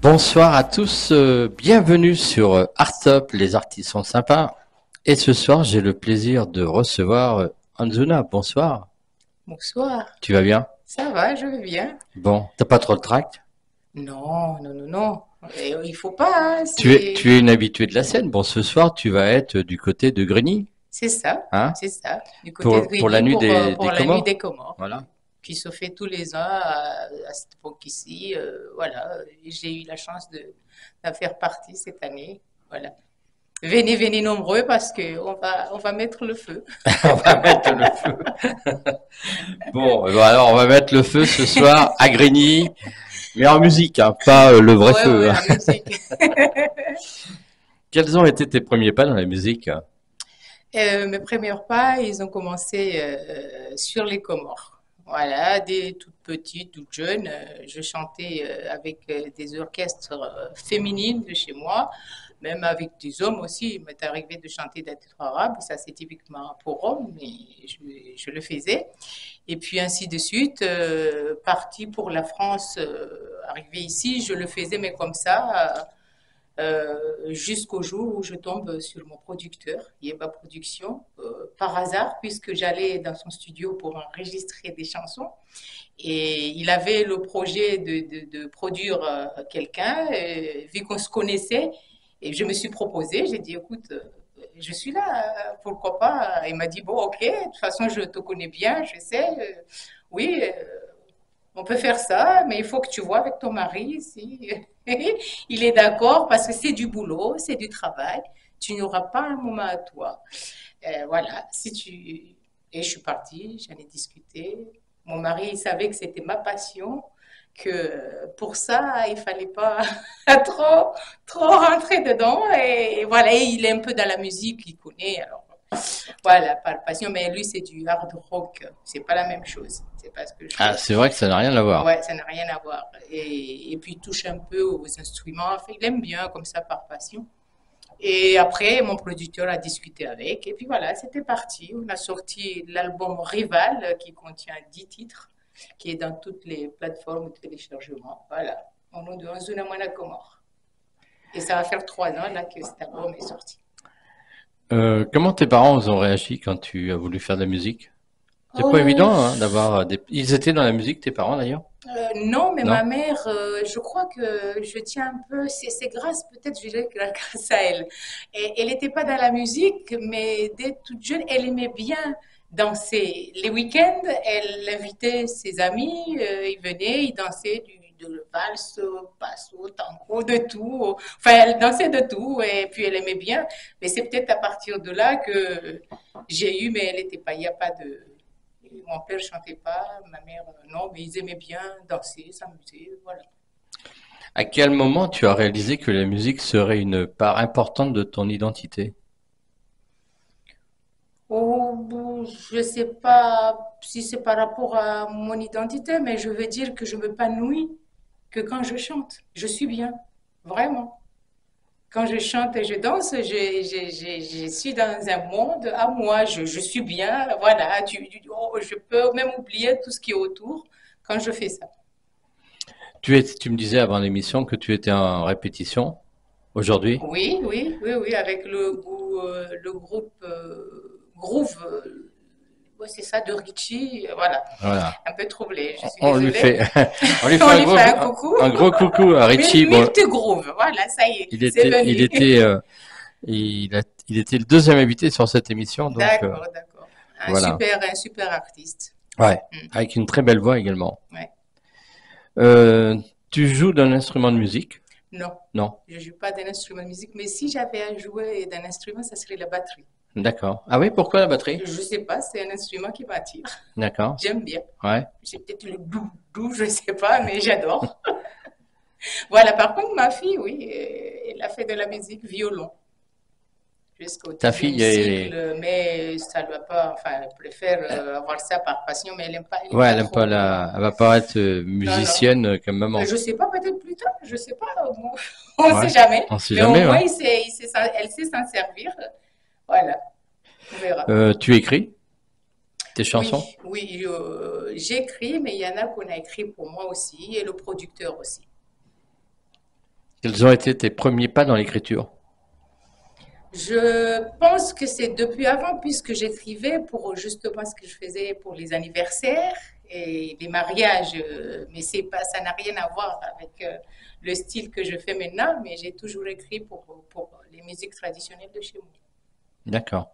Bonsoir à tous, bienvenue sur Artop, les artistes sont sympas. Et ce soir, j'ai le plaisir de recevoir Anzuna. Bonsoir, Bonsoir, tu vas bien? ça va, je vais bien. Bon, t'as pas trop le tract? Non, non, non, non. Il faut pas, hein, Tu es une habituée de la scène. Bon, ce soir, tu vas être du côté de Grigny, hein? c'est ça, du côté de Pour la Grigny nuit des pour la nuit des Comores. Comores, Voilà. qui se fait tous les ans à cette époque ici. Voilà, j'ai eu la chance d'en faire partie cette année. Voilà. Venez, venez nombreux parce que on va mettre le feu. On va mettre le feu. Bon, alors on va mettre le feu ce soir à Grigny, mais en musique, hein, pas le vrai Ouais, feu, ouais, hein. la musique. Quels ont été tes premiers pas dans la musique? Mes premiers pas, ils ont commencé sur les Comores. Voilà, dès toute petite, toute jeune, je chantais avec des orchestres féminines de chez moi, même avec des hommes aussi. Il m'est arrivé de chanter des titres arabes, ça c'est typiquement pour hommes, mais je le faisais. Et puis ainsi de suite, parti pour la France, arrivé ici, je le faisais, mais comme ça. Jusqu'au jour où je tombe sur mon producteur, Yeba Production, par hasard, puisque j'allais dans son studio pour enregistrer des chansons. Et il avait le projet de produire quelqu'un, vu qu'on se connaissait. Et je me suis proposée, j'ai dit, écoute, je suis là, pourquoi pas. Il m'a dit, bon, ok, de toute façon, je te connais bien, je sais. Oui, on peut faire ça, mais il faut que tu vois avec ton mari si il est d'accord parce que c'est du boulot, c'est du travail. Tu n'auras pas un moment à toi. Voilà, si tu... Et je suis partie, j'en ai discuté. Mon mari, il savait que c'était ma passion, que pour ça, il fallait pas trop, trop rentrer dedans. Et voilà, et il est un peu dans la musique, il connaît. Alors, voilà, par passion, mais lui, c'est du hard rock. C'est pas la même chose. C'est pas ce que je Ah, fais. c'est vrai que ça n'a rien à voir. Ouais, ça n'a rien à voir. Et puis, il touche un peu aux instruments. Enfin, il aime bien comme ça par passion. Et après, mon producteur a discuté avec. Et puis voilà, c'était parti. On a sorti l'album Rival qui contient 10 titres, qui est dans toutes les plateformes de téléchargement. Voilà, au nom de Anzuna Mwana Komor. Et ça va faire 3 ans là que cet album est sorti. Comment tes parents ont réagi quand tu as voulu faire de la musique? C'est pas Oh, évident, hein, d'avoir des... Ils étaient dans la musique, tes parents d'ailleurs? non, mais ma Non? mère, je crois que je tiens un peu, c'est grâce, peut-être je dirais que grâce à elle. Et, elle n'était pas dans la musique, mais dès toute jeune, elle aimait bien danser. Les week-ends, elle invitait ses amis, ils venaient, ils dansaient de valse, passo, tango, de tout. Enfin, elle dansait de tout, et puis elle aimait bien. Mais c'est peut-être à partir de là que j'ai eu, mais elle n'était pas, il n'y a pas de... Mon père chantait pas, ma mère non, mais ils aimaient bien danser, s'amuser, voilà. À quel moment tu as réalisé que la musique serait une part importante de ton identité? Oh, je sais pas si c'est par rapport à mon identité, mais je veux dire que je m'épanouis que quand je chante. Je suis bien, vraiment. Quand je chante et je danse, je suis dans un monde à moi, je suis bien, voilà. Oh, je peux même oublier tout ce qui est autour quand je fais ça. Tu me disais avant l'émission que tu étais en répétition aujourd'hui. Oui, oui, oui, oui, avec le groupe Groove, ouais, c'est ça, de Richie, voilà. Voilà. Un peu troublé, je suis On lui désolée. fait, on lui fait On lui fait un coucou. un gros coucou à Richie. Bon, Multigroove, voilà, ça y est, c'est il venu. était, il était le deuxième invité sur cette émission, donc D'accord, d'accord. voilà. Un super artiste. Ouais, Mm, avec une très belle voix également. ouais. Tu joues d'un instrument de musique? Non, Non. je ne joue pas d'un instrument de musique, mais si j'avais à jouer d'un instrument, ça serait la batterie. D'accord. Ah oui, pourquoi la batterie? Je sais pas, c'est un instrument qui m'attire. D'accord. J'aime bien. Ouais. J'ai peut-être le doux, je sais pas, mais j'adore. Voilà, par contre, ma fille, oui, elle a fait de la musique violon jusqu'au Ta 10e fille est, cycle, mais ça ne doit pas, enfin, elle préfère avoir ça par passion, mais elle aime ouais, pas elle aime pas trop. la, elle va pas être Non, non. musicienne comme maman. Je sais pas, peut-être plus tard, je sais pas, on ne Ouais. sait jamais, On sait mais au jamais, moins, ouais. elle sait s'en servir. Voilà, on verra. Tu écris tes chansons? Oui, oui, j'écris, mais il y en a qu'on a écrit pour moi aussi, et le producteur aussi. Quels ont été tes premiers pas dans l'écriture? Je pense que c'est depuis avant, puisque j'écrivais pour justement ce que je faisais pour les anniversaires et les mariages, mais c'est pas, ça n'a rien à voir avec le style que je fais maintenant, mais j'ai toujours écrit pour les musiques traditionnelles de chez moi. D'accord.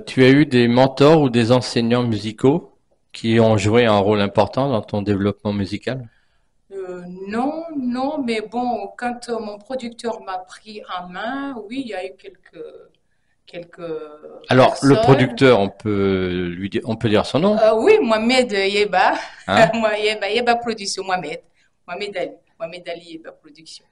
Tu as eu des mentors ou des enseignants musicaux qui ont joué un rôle important dans ton développement musical? Non, non, mais bon, quand mon producteur m'a pris en main, oui, il y a eu quelques Alors, le personnes. producteur, on peut dire son nom, Oui, Mohamed Yeba, hein? Yeba Production, Mohamed Ali Yeba Production.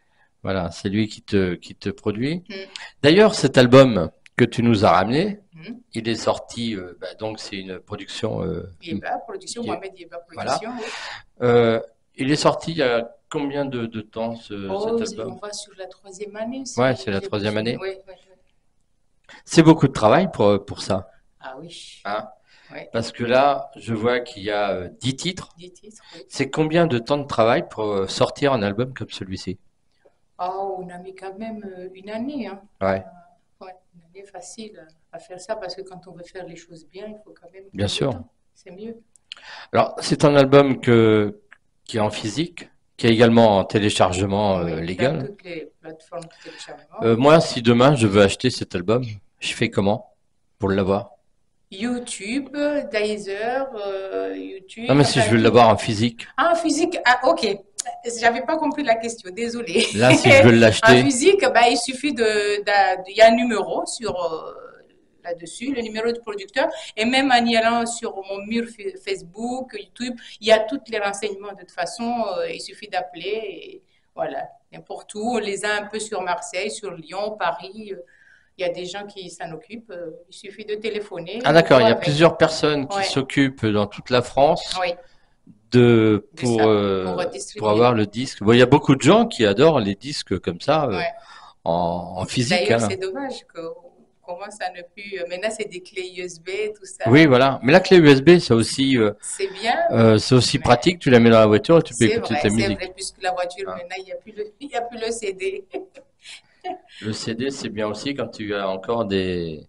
Voilà, c'est lui qui te produit. Hmm, D'ailleurs, cet album que tu nous as ramené, hmm. il est sorti, donc c'est une production, Yeba Production, Ye- Mohamed Yeba voilà. Production, oui. Euh, il est sorti il y a combien de temps cet Oh, on album? va sur la troisième année, Ouais, si c'est la j'ai bon troisième souvenir. année. Oui, oui, oui. C'est beaucoup de travail pour ça, Ah oui, hein? oui. Parce que là, je vois qu'il y a 10 titres. 10 titres, oui. C'est combien de temps de travail pour sortir un album comme celui-ci? Oh, on a mis quand même une année, hein. Ouais, Ouais, une année facile à faire ça, parce que quand on veut faire les choses bien, il faut quand même bien prendre le sûr. temps. C'est mieux. Alors, c'est un album qui est en physique, qui est également en téléchargement Oui, dans légal. toutes les plateformes de téléchargement, oui. Moi, si demain je veux acheter cet album, je fais comment pour l'avoir? YouTube, Deezer, Non, YouTube, mais si je enfin veux tout. l'avoir en physique, Ah, en physique, ah, ok. J'avais pas compris la question, désolée. là, si je veux En l'acheter, physique, bah, il suffit il y a un numéro sur là-dessus, le numéro du producteur, et même en y allant sur mon mur Facebook, YouTube, il y a tous les renseignements de toute façon. Il suffit d'appeler, et voilà, n'importe où. On les a un peu sur Marseille, sur Lyon, Paris. Il y a des gens qui s'en occupent. Il suffit de téléphoner, ah on d'accord, il voit y a avec. plusieurs personnes qui Ouais, s'occupent dans toute la France oui, de de ça, pour pour avoir distribuer. le disque. Bon, il y a beaucoup de gens qui adorent les disques comme ça Ouais. en physique, D'ailleurs, c'est hein. dommage qu'on commence à ne plus. Maintenant, c'est des clés USB, tout Oui, ça. voilà. Mais la clé USB, C'est bien, c'est aussi mais pratique. Tu la mets dans la voiture et tu peux écouter ta c'est vrai, musique, puisque la voiture, hein. maintenant, il y a plus le CD. Le CD, c'est bien aussi quand tu as encore des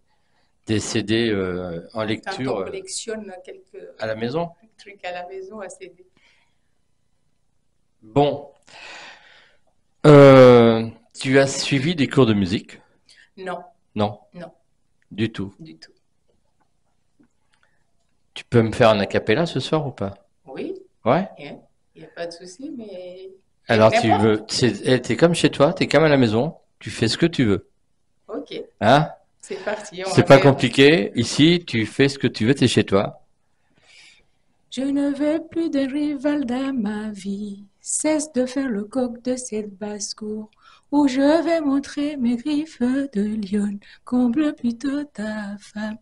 CD en Quand on lecture collectionne quelques à la maison. trucs à la maison à CD. Bon, tu as suivi des cours de musique? Non, Non, non, du tout. du tout. Tu peux me faire un a cappella ce soir ou pas? Oui, Ouais? il n'y a pas de souci, mais Alors tu veux, n'importe. t'es comme chez toi, t'es comme à la maison, tu fais ce que tu veux. Ok, Hein? c'est parti, on C'est va pas faire. compliqué. Ici, tu fais ce que tu veux, t'es chez toi. Je ne veux plus de rival dans ma vie. Cesse de faire le coq de cette basse-cour où je vais montrer mes griffes de lion. Comble plutôt ta femme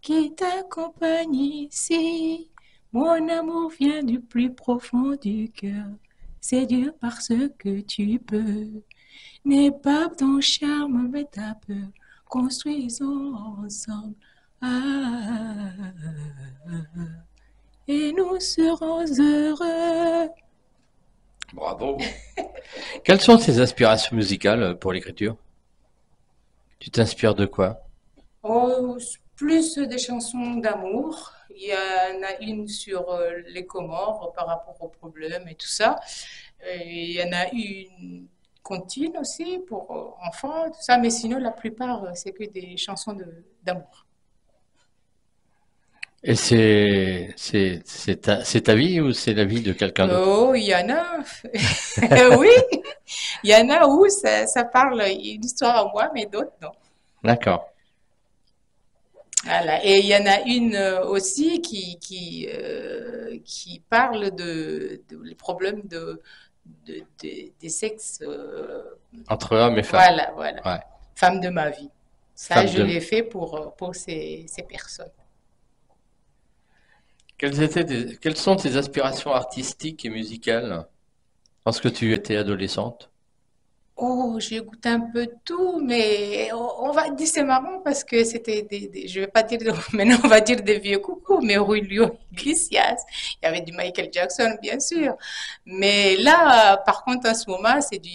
qui t'accompagne ici. Mon amour vient du plus profond du cœur. C'est Dieu parce que tu peux. N'aie pas ton charme, mais ta peur. Construisons ensemble. Ah, et nous serons heureux. Bravo. Quelles sont tes aspirations musicales pour l'écriture? Tu t'inspires de quoi? Oh, plus des chansons d'amour. Il y en a une sur les Comores par rapport aux problèmes et tout ça. Et il y en a une contine aussi pour enfants, tout ça. Mais sinon, la plupart, c'est que des chansons d'amour. Et c'est ta vie ou c'est la vie de quelqu'un d'autre? Oh, il y en a. Oui, il y en a où ça parle une histoire à moi, mais d'autres non. D'accord. Voilà. Et il y en a une aussi qui parle les problèmes des sexes. Entre hommes et femmes. Voilà, voilà. Ouais. Femme de ma vie. Ça, Femme je de. l'ai fait pour ces personnes. Quelles sont tes aspirations artistiques et musicales lorsque tu étais adolescente? Oh, j'ai goûté un peu de tout, mais on va dire c'est marrant parce que c'était je vais pas dire maintenant on va dire des vieux coucous, mais Rulio Iglesias, il y avait du Michael Jackson bien sûr, mais là par contre en ce moment c'est du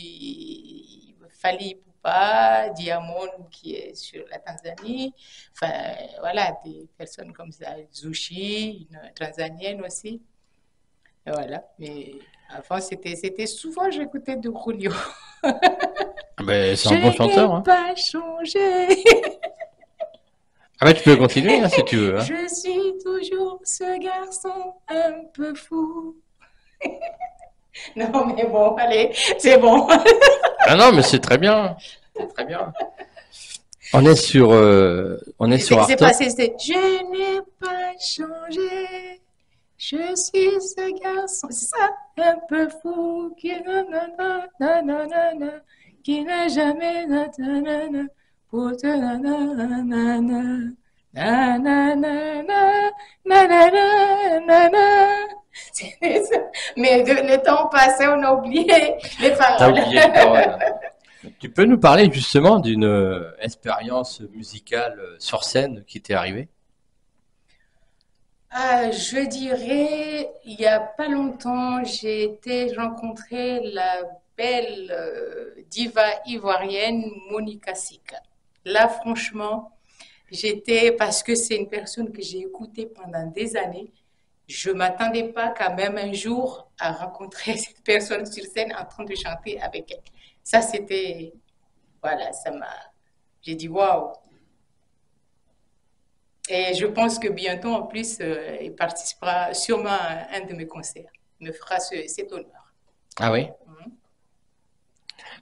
Fally Ipupa, Diamond qui est sur la Tanzanie, enfin voilà des personnes comme ça, Zushi, une Tanzanienne aussi, et voilà. Mais avant c'était souvent j'écoutais de Rulio. Ah ben, c'est Je un bon n'ai chanteur, hein. pas changé. Ah ben, tu peux continuer, hein, si tu veux, hein. Je suis toujours ce garçon un peu fou. Non, mais bon, allez, c'est bon. Ah non, mais c'est très bien. C'est très bien. On est sur C'est Artop. passé, c'est je n'ai pas changé. Je suis ce garçon, c'est ça, un peu fou, qui nanana, nanana, qui n'a jamais nanana, pour te nanana, nanana, nanana. Mais le temps passé, on a oublié les T'as paroles. oublié les paroles. Tu peux nous parler justement d'une expérience musicale sur scène qui t'est arrivée? Je dirais, il y a pas longtemps, j'ai rencontré la belle diva ivoirienne Monica Sika. Là, franchement, parce que c'est une personne que j'ai écoutée pendant des années, je m'attendais pas quand même un jour à rencontrer cette personne sur scène en train de chanter avec elle. Ça, c'était, voilà, j'ai dit waouh. Et je pense que bientôt, en plus, il participera sûrement à un de mes concerts. Il me fera cet honneur. Ah oui? Mhm.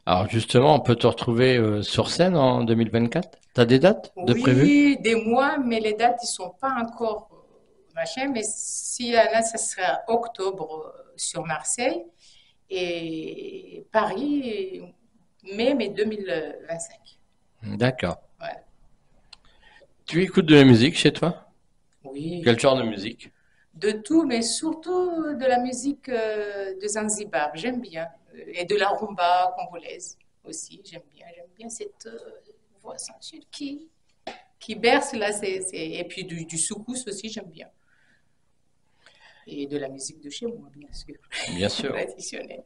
Alors justement, on peut te retrouver sur scène en 2024? T'as des dates de prévues? Oui, des mois, mais les dates, ils sont pas encore machin. Mais s'il y en a, ça sera octobre sur Marseille et Paris, mai 2025. D'accord. Voilà. Tu écoutes de la musique chez toi? Oui, Quel genre de musique? de tout, mais surtout de la musique de Zanzibar. J'aime bien. Et de la rumba congolaise aussi. J'aime bien cette voix sensuelle qui berce là. Et puis du soukous aussi, j'aime bien. Et de la musique de chez moi, bien sûr, Bien sûr. traditionnelle.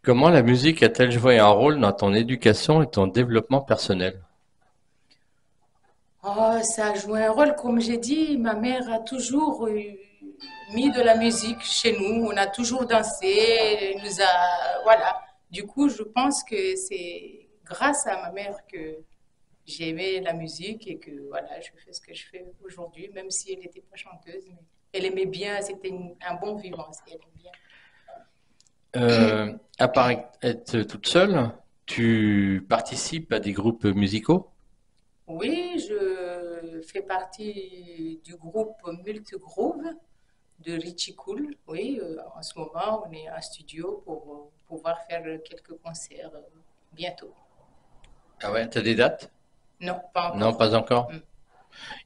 Comment la musique a-t-elle joué un rôle dans ton éducation et ton développement personnel? Oh, ça a joué un rôle, comme j'ai dit, ma mère a toujours mis de la musique chez nous, on a toujours dansé, elle nous a, voilà. Du coup, je pense que c'est grâce à ma mère que j'ai aimé la musique et que voilà, je fais ce que je fais aujourd'hui, même si elle n'était pas chanteuse, mais elle aimait bien, c'était un bon vivant, elle aimait bien. À part être toute seule, tu participes à des groupes musicaux? Oui, je fais partie du groupe Multigroove de Richie Cool. Oui, en ce moment, on est en studio pour pouvoir faire quelques concerts bientôt. Ah ouais, t'as des dates? Non, pas Non, encore. pas encore. Hmm.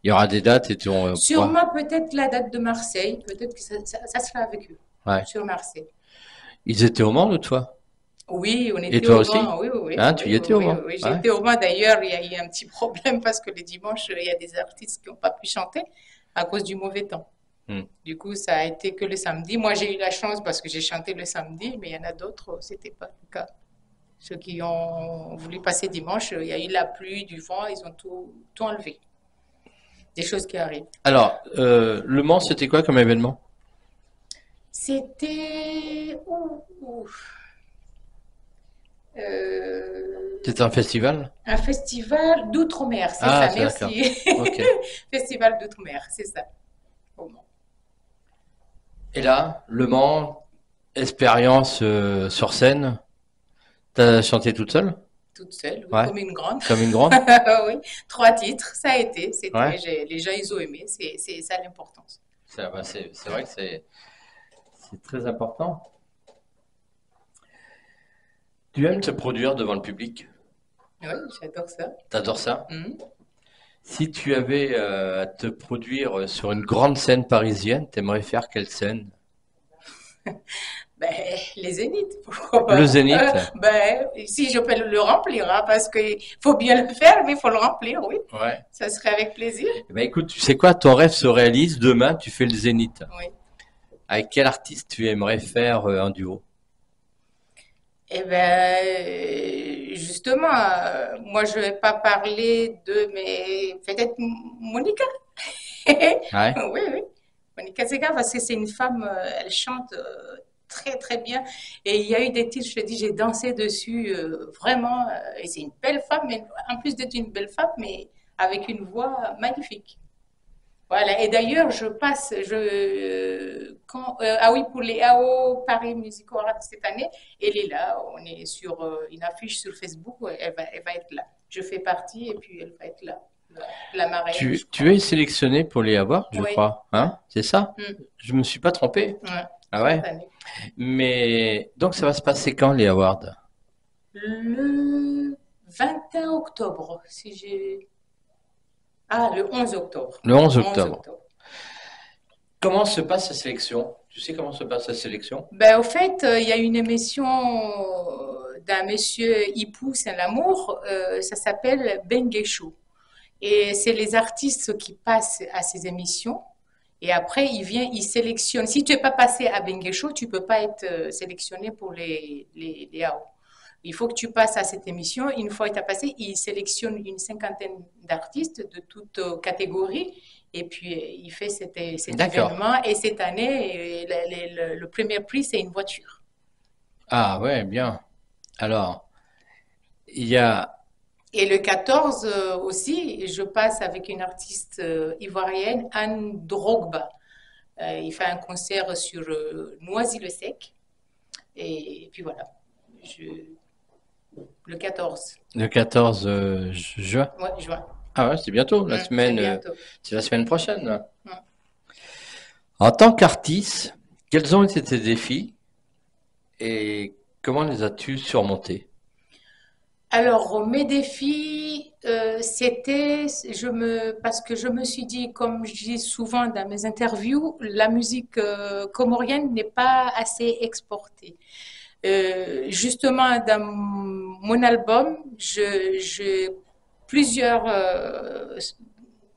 Il y aura des dates et on pourra. Sûrement peut-être la date de Marseille, peut-être que ça sera avec eux, Ouais. sur Marseille. Ils étaient au Mans, l'autre fois. Oui, on Et était toi au aussi? Mans, oui, oui, Hein, tu oui, y oui, étais au oui, Mans? oui. Ouais. J'étais au Mans d'ailleurs, il y a eu un petit problème parce que le dimanche, il y a des artistes qui n'ont pas pu chanter à cause du mauvais temps. Hmm. Du coup, ça a été que le samedi. Moi, j'ai eu la chance parce que j'ai chanté le samedi, mais il y en a d'autres, c'était pas le cas. Ceux qui ont voulu passer dimanche, il y a eu la pluie, du vent, ils ont tout enlevé. Des choses qui arrivent. Alors, Le Mans, c'était quoi comme événement? C'était C'était un festival? un festival d'outre-mer, c'est Ah, ça, c'est d'accord. merci. Ok. Festival d'outre-mer, c'est ça. Au Mans. Et là, Le Mans, expérience sur scène. T'as chanté toute seule? Toute seule, oui, Ouais. comme une grande. Comme une grande? Oui, 3 titres, ça a été. Ouais. Les gens, ils ont aimé, c'est ça l'importance. C'est vrai que c'est très important. Tu aimes te produire devant le public? Oui, j'adore ça. T'adores ça? Mhm. Si tu avais à te produire sur une grande scène parisienne, t'aimerais faire quelle scène? Ben, les zéniths, pourquoi Le pas? Zénith? Ben, si je peux le remplir, hein, parce qu'il faut bien le faire, mais il faut le remplir, oui. Ouais. Ça serait avec plaisir. Eh ben, écoute, tu sais quoi, ton rêve se réalise, demain tu fais le Zénith. Oui. Avec quel artiste tu aimerais faire un duo? Eh ben, justement, moi, je vais pas parler de, mais peut-être Monica. Ouais. Oui, oui. Monica Zega, parce que c'est une femme, elle chante très, très bien. Et il y a eu des titres, je te dis, j'ai dansé dessus, vraiment. Et c'est une belle femme, mais en plus d'être une belle femme, mais avec une voix magnifique. Voilà, et d'ailleurs, je passe, ah oui, pour les AO Paris Music Awards cette année, elle est là, on est sur une affiche sur Facebook, elle va être là. Je fais partie et puis elle va être là, la marraine, je Tu crois. es sélectionné pour les avoir, je Oui, crois. Hein? C'est ça? mm, Je me suis pas trompé. ouais, Ah cette ouais? année. Mais donc ça va se passer quand les awards? Le 21 octobre, si j'ai... Ah, le 11 octobre. Le 11 11 octobre. octobre. Comment se passe la sélection? Tu sais comment se passe la sélection? Ben, au fait, il y a une émission d'un monsieur Ipou Saint-Lamour, ça s'appelle Bengue Show. Et c'est les artistes qui passent à ces émissions. Et après, il vient, il sélectionne. Si tu n'es pas passé à Bengue Show, tu ne peux pas être sélectionné pour les AO. Il faut que tu passes à cette émission. Une fois que tu as passé, il sélectionne une cinquantaine d'artistes de toutes catégories. Et puis, il fait cet D'accord. événement. Et cette année, le premier prix, c'est une voiture. Ah ouais, bien. Alors, il y a... Et le 14 aussi, je passe avec une artiste ivoirienne, Anne Drogba. Il fait un concert sur Noisy-le-Sec. Et puis voilà, je- le 14, Le 14 juin. ouais, juin. Ah ouais, c'est bientôt, la C'est semaine, bientôt. c'est la semaine prochaine, là. Mm. En tant qu'artiste, quels ont été tes défis et comment les as-tu surmontés? Alors, mes défis, parce que je me suis dit, comme je dis souvent dans mes interviews, la musique comorienne n'est pas assez exportée. Justement, dans mon album, je plusieurs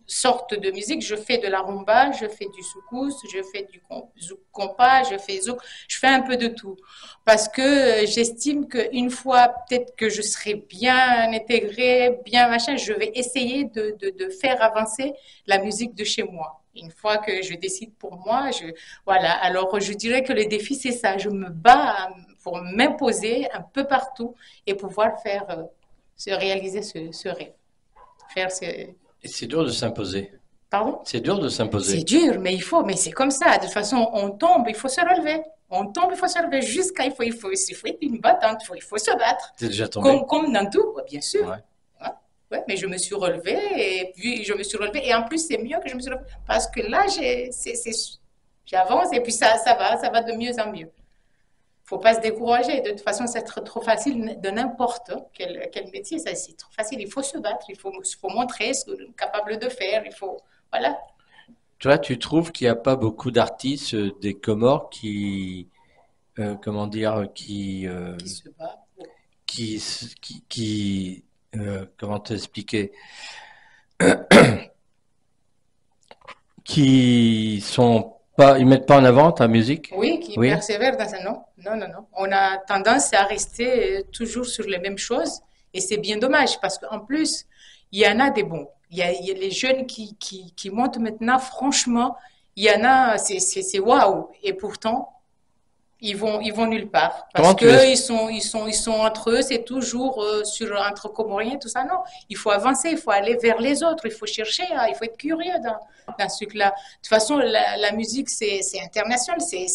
sortes de musique. Je fais de la rumba, je fais du soukous, je fais du zouk compas, je fais zouk, je fais un peu de tout. Parce que j'estime qu'une fois, peut-être que je serai bien intégrée, bien machin, je vais essayer de faire avancer la musique de chez moi. Une fois que je décide pour moi, voilà. Alors, je dirais que le défi, c'est ça. Je me bats pour m'imposer un peu partout et pouvoir faire, se réaliser ce rêve. Faire ce, Et c'est dur de s'imposer. Pardon? C'est dur de C'est s'imposer. dur, mais mais c'est comme ça. De toute façon, on tombe, il faut se relever. On tombe, il faut se relever jusqu'à, il faut être une battante, il faut se battre. T'es déjà tombé? Comme dans tout, ouais, bien sûr. Ouais. Ouais, ouais, mais je me suis relevée et puis je me suis relevée. Et en plus, c'est mieux que je me suis relevée parce que là, j'avance et puis ça va de mieux en mieux. Faut pas se décourager. De toute façon, c'est trop facile de n'importe quel métier. Ça, c'est trop facile. Il faut se battre. Faut montrer ce qu'on est capable de faire. Il faut, voilà. Toi, tu trouves qu'il n'y a pas beaucoup d'artistes des Comores comment dire, Qui se bat. comment t'expliquer, qui sont pas, ils mettent pas en avant ta musique? Oui, qui Oui? persévère dans un non. Non, non, non. On a tendance à rester toujours sur les mêmes choses et c'est bien dommage parce qu'en plus, il y en a des bons. Il y a les jeunes qui montent maintenant, franchement, il y en a, c'est waouh. Et pourtant, ils vont nulle part parce Comment tu que es, ils sont entre eux, c'est toujours entre Comoriens, tout ça. Non, il faut avancer, il faut aller vers les autres, il faut chercher, hein, il faut être curieux dans ce truc-là. De toute façon, la musique, c'est international, c'est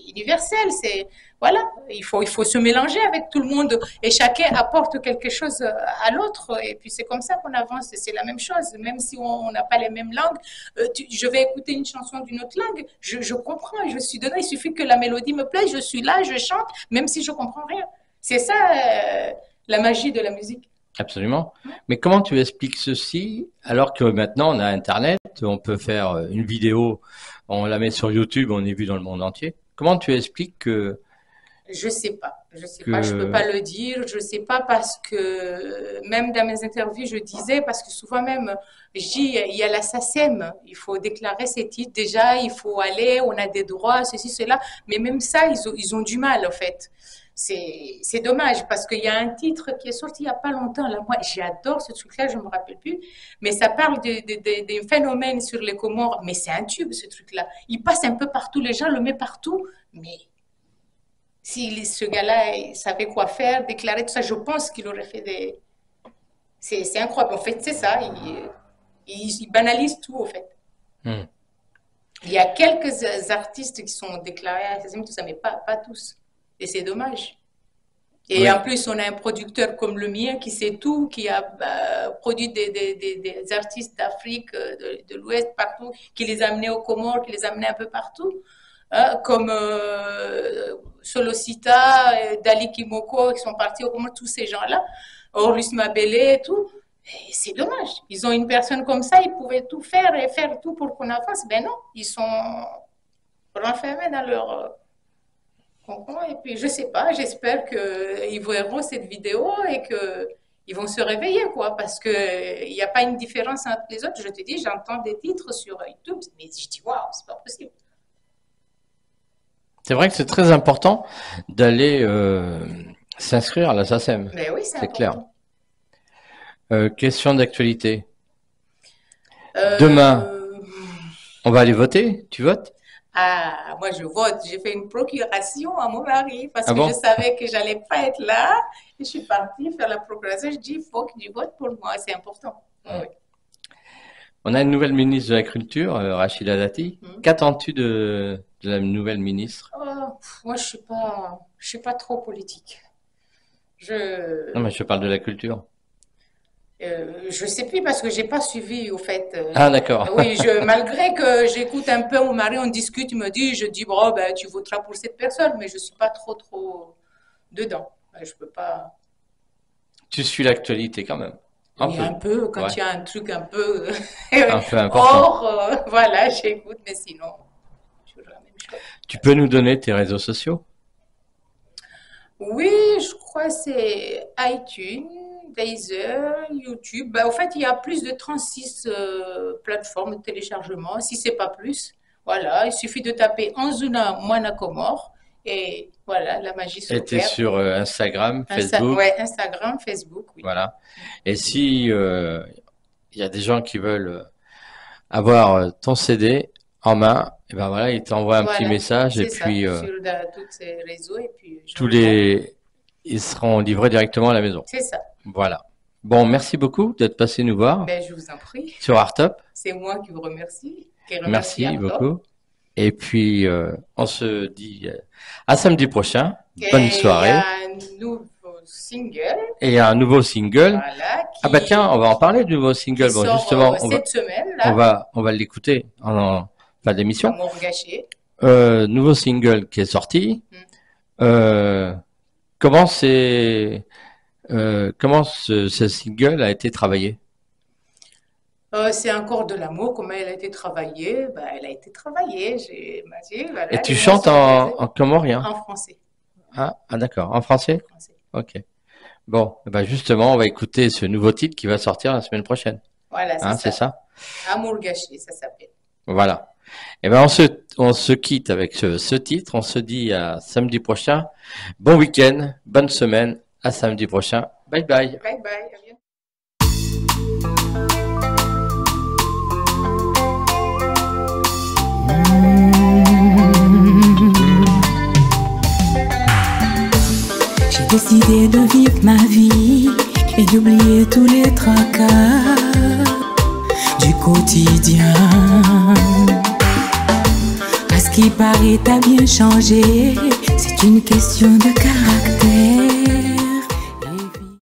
universel, c'est, voilà, il faut se mélanger avec tout le monde et chacun apporte quelque chose à l'autre et puis c'est comme ça qu'on avance, c'est la même chose, même si on n'a pas les mêmes langues. Je vais écouter une chanson d'une autre langue, je comprends, je suis dedans, il suffit que la mélodie me plaise, je suis là, je chante, même si je comprends rien. C'est ça la magie de la musique. absolument. Mais comment tu expliques ceci alors que maintenant on a Internet, on peut faire une vidéo, on la met sur YouTube, on est vu dans le monde entier. Comment tu expliques que Je sais pas, je sais pas, je peux que... pas le dire, je sais pas parce que même dans mes interviews, je disais, parce que souvent même, je dis, il y a la SACEM, il faut déclarer ses titres déjà, il faut aller, on a des droits, ceci, cela, mais même ça, ils ont du mal, en fait. C'est dommage parce qu'il y a un titre qui est sorti il y a pas longtemps, là, moi, j'adore ce truc-là, je me rappelle plus, mais ça parle des phénomènes sur les Comores, mais c'est un tube, ce truc-là. Il passe un peu partout, les gens le mettent partout, mais si ce gars-là il savait quoi faire, déclarer tout ça, je pense qu'il aurait fait des. C'est incroyable. En fait, c'est ça. Il banalise tout, en fait. Hmm. Il y a quelques artistes qui sont déclarés assassins, tout ça, mais pas tous. Et c'est dommage. Et Oui. en plus, on a un producteur comme le mien qui sait tout, qui a produit des artistes d'Afrique, de l'Ouest, partout, qui les a amenés aux Comores, qui les a amenés un peu partout. Comme Solocita, Dali Kimoko, qui sont partis au Comores, tous ces gens-là, Orlus Mabélé et tout. Et c'est dommage. Ils ont une personne comme ça, ils pouvaient tout faire et faire tout pour qu'on avance. Ben non, ils sont renfermés dans leur concombre. Et puis, je sais pas, j'espère qu'ils verront cette vidéo et qu'ils vont se réveiller, quoi, parce qu'il n'y a pas une différence entre les autres. Je te dis, j'entends des titres sur YouTube, mais je dis, waouh, c'est pas possible. C'est vrai que c'est très important d'aller s'inscrire à la SACEM. Mais oui, c'est C'est clair. important. Question d'actualité. Demain, Euh, on va aller voter? Tu votes? Ah, moi je vote. J'ai fait une procuration à mon mari parce Ah que je bon? savais que j'allais pas être là. Je suis partie faire la procuration. Je dis, il faut que tu votes pour moi. C'est important. Oui. On a une nouvelle ministre de la Culture, Rachida Dati. Qu'attends-tu de la nouvelle ministre? Moi, je suis pas trop politique. Je, Non, mais je parle de la culture. je sais plus parce que j'ai pas suivi au fait. Ah, d'accord. Oui, malgré que j'écoute un peu mon mari, on discute, il me dit, je dis, bon, ben, tu voteras pour cette personne, mais je suis pas trop dedans. Je peux pas. Tu suis l'actualité quand même. Un Oui, peu. un peu, quand Ouais. il y a un truc un peu Un peu important. hors, voilà, j'écoute, mais sinon, toujours la même chose. Tu peux nous donner tes réseaux sociaux? Oui, je crois que c'est iTunes, Deezer, YouTube. Ben, en fait, il y a plus de 36 plateformes de téléchargement, si c'est pas plus. Voilà, il suffit de taper Anzuna Moana Comore et voilà, la magie Et t'es s'opère. sur Instagram, Facebook, Ouais, Instagram, Facebook, oui. voilà. Et si il y a des gens qui veulent avoir ton CD en main, et ben voilà, ils t'envoient un petit Voilà, message et c'est ça, puis sur tous ces réseaux et puis je tous réponds. ils seront livrés directement à la maison. C'est ça. Voilà. Bon, merci beaucoup d'être passé nous voir Ben, je vous en prie. sur Artop. C'est moi qui vous remercie, qui remercie Merci Arthur. beaucoup. Et puis, on se dit à samedi prochain. Et Bonne il y soirée. a un nouveau single, Et un nouveau single. voilà, Ah bah tiens, on va en parler du nouveau single. qui Bon, sort justement, cette semaine, là, on va l'écouter en fin d'émission. Amour gâché. Nouveau single qui est sorti. Mm. Comment ce single a été travaillé? C'est encore de l'amour, comment elle a été travaillée? Ben, elle a été travaillée, voilà, Et tu les mots chantes sont posés en comorien? en français. Ah, d'accord. En français? Français. Ok. Bon, eh ben justement, on va écouter ce nouveau titre qui va sortir la semaine prochaine. Voilà, Hein, c'est ça? Amour gâché, ça s'appelle. Voilà. Eh ben on se quitte avec ce titre. On se dit à samedi prochain. Bon week-end, bonne semaine. À samedi prochain. Bye bye. Bye bye, à bientôt. J'ai décidé de vivre ma vie et d'oublier tous les tracas du quotidien. À ce qui paraît, t'as bien changé, c'est une question de caractère.